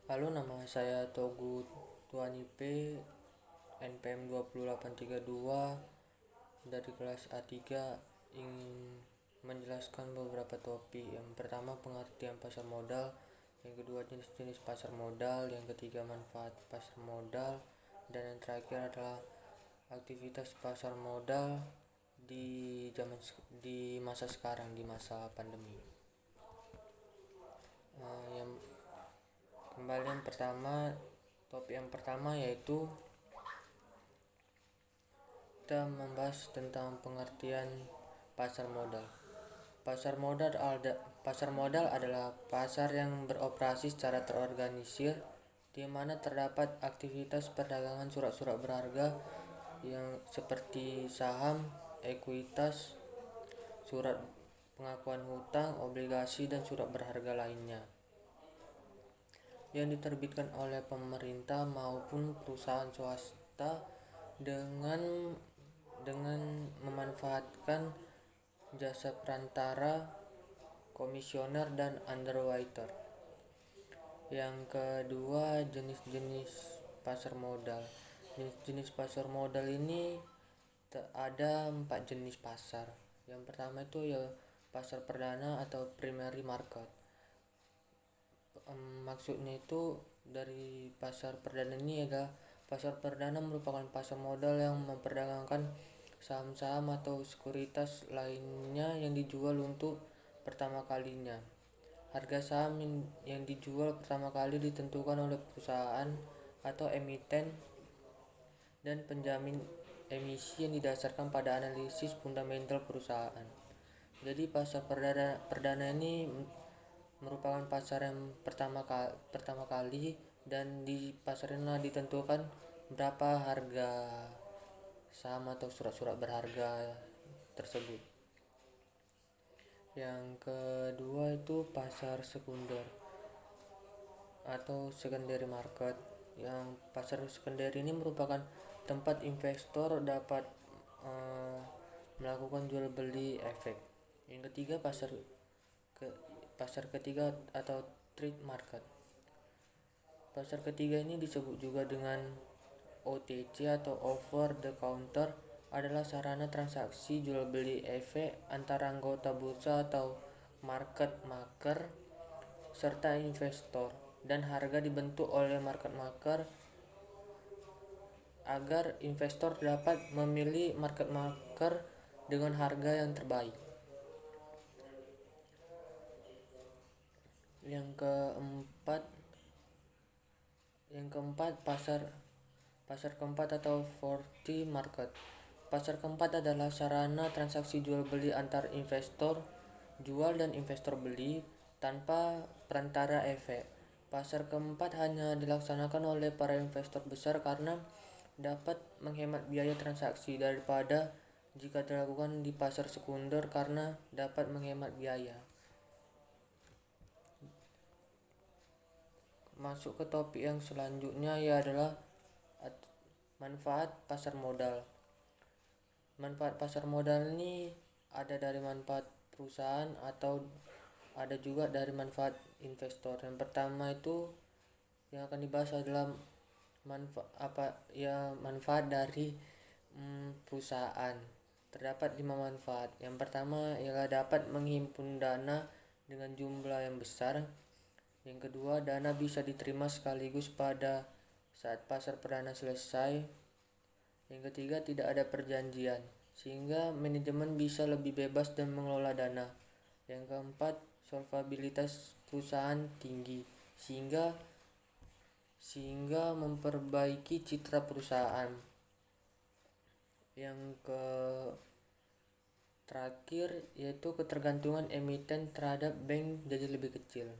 Halo, nama saya Togu Tuanipe, NPM 20832 dari kelas A3, ingin menjelaskan beberapa topik. Yang pertama, pengertian pasar modal, yang kedua, jenis-jenis pasar modal, yang ketiga, manfaat pasar modal, dan yang terakhir adalah aktivitas pasar modal di masa sekarang, di masa pandemi. Yang kembali yang pertama, topik yang pertama yaitu kita membahas tentang pengertian pasar modal. Pasar modal adalah pasar yang beroperasi secara terorganisir, di mana terdapat aktivitas perdagangan surat-surat berharga yang seperti saham, ekuitas, surat pengakuan hutang, obligasi, dan surat berharga lainnya yang diterbitkan oleh pemerintah maupun perusahaan swasta dengan memanfaatkan jasa perantara, komisioner, dan underwriter. Yang kedua, jenis-jenis pasar modal. Jenis-jenis pasar modal ini ada 4 jenis pasar. Yang pertama itu ya pasar perdana atau primary market. Maksudnya itu dari pasar perdana ini adalah pasar perdana merupakan pasar modal yang memperdagangkan saham-saham atau sekuritas lainnya yang dijual untuk pertama kalinya. Harga saham yang dijual pertama kali ditentukan oleh perusahaan atau emiten dan penjamin emisi yang didasarkan pada analisis fundamental perusahaan. Jadi pasar perdana ini merupakan pasar yang pertama kali, dan di pasar ini ditentukan berapa harga saham atau surat-surat berharga tersebut. Yang kedua itu pasar sekunder atau secondary market. Yang pasar sekunder ini merupakan tempat investor dapat melakukan jual beli efek. Yang ketiga pasar ketiga atau trade market. Pasar ketiga ini disebut juga dengan OTC atau over the counter, adalah sarana transaksi jual beli efek antara anggota bursa atau market maker serta investor, dan harga dibentuk oleh market maker agar investor dapat memilih market maker dengan harga yang terbaik. Yang keempat pasar keempat atau foreign market. Pasar keempat adalah sarana transaksi jual beli antar investor jual dan investor beli tanpa perantara efek. Pasar keempat hanya dilaksanakan oleh para investor besar karena dapat menghemat biaya transaksi daripada jika dilakukan di pasar sekunder karena dapat menghemat biaya. Masuk ke topik yang selanjutnya, ya adalah manfaat pasar modal. Manfaat pasar modal ini ada dari manfaat perusahaan atau ada juga dari manfaat investor. Yang pertama itu yang akan dibahas adalah manfaat dari perusahaan. Terdapat 5 manfaat. Yang pertama ialah dapat menghimpun dana dengan jumlah yang besar. Yang kedua, dana bisa diterima sekaligus pada saat pasar perdana selesai. Yang ketiga, tidak ada perjanjian, sehingga manajemen bisa lebih bebas dan mengelola dana. Yang keempat, solvabilitas perusahaan tinggi, sehingga memperbaiki citra perusahaan. Yang terakhir yaitu ketergantungan emiten terhadap bank jadi lebih kecil.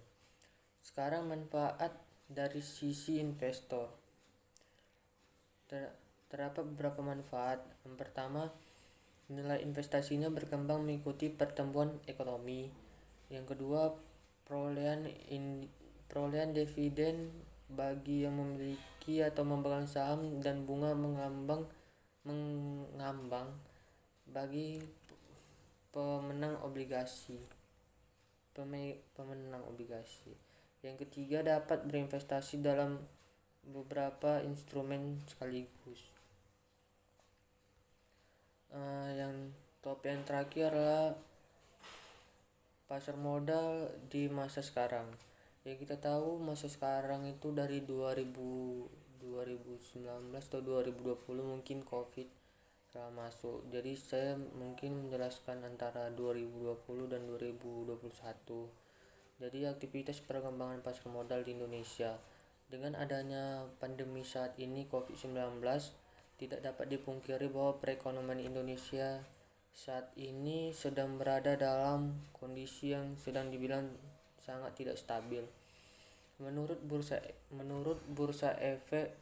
Sekarang manfaat dari sisi investor. Terdapat beberapa manfaat. Yang pertama, nilai investasinya berkembang mengikuti pertumbuhan ekonomi. Yang kedua, perolehan dividen bagi yang memiliki atau memegang saham, dan bunga mengambang bagi pemenang obligasi. Yang ketiga, dapat berinvestasi dalam beberapa instrumen sekaligus. Yang terakhir adalah pasar modal di masa sekarang. Ya, kita tahu masa sekarang itu dari 2019 atau 2020 mungkin Covid telah masuk. Jadi saya mungkin menjelaskan antara 2020 dan 2021. Jadi aktivitas perkembangan pasar modal di Indonesia. Dengan adanya pandemi saat ini COVID-19, tidak dapat dipungkiri bahwa perekonomian Indonesia saat ini sedang berada dalam kondisi yang sedang dibilang sangat tidak stabil. Menurut Bursa Efek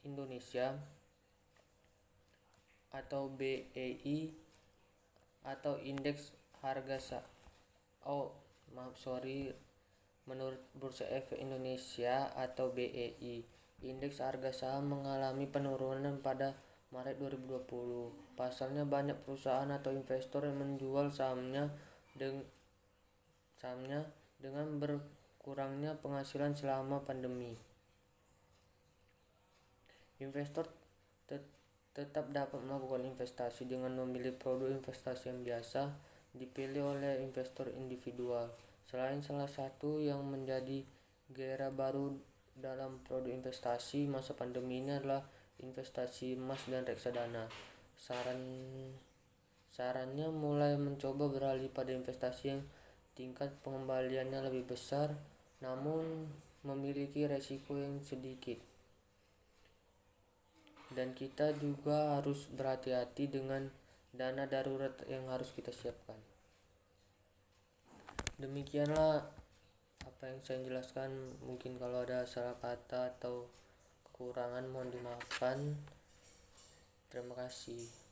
Indonesia atau BEI atau indeks harga menurut Bursa Efek Indonesia atau BEI, indeks harga saham mengalami penurunan pada Maret 2020. Pasalnya banyak perusahaan atau investor yang menjual sahamnya dengan berkurangnya penghasilan selama pandemi. Investor tetap dapat melakukan investasi dengan memilih produk investasi yang biasa dipilih oleh investor individual. Selain salah satu yang menjadi gairah baru dalam produk investasi masa pandemi ini adalah investasi emas dan reksadana. Sarannya mulai mencoba beralih pada investasi yang tingkat pengembaliannya lebih besar namun memiliki resiko yang sedikit. Dan kita juga harus berhati-hati dengan dana darurat yang harus kita siapkan. Demikianlah apa yang saya jelaskan. Mungkin kalau ada salah kata atau kekurangan mohon dimaafkan. Terima kasih.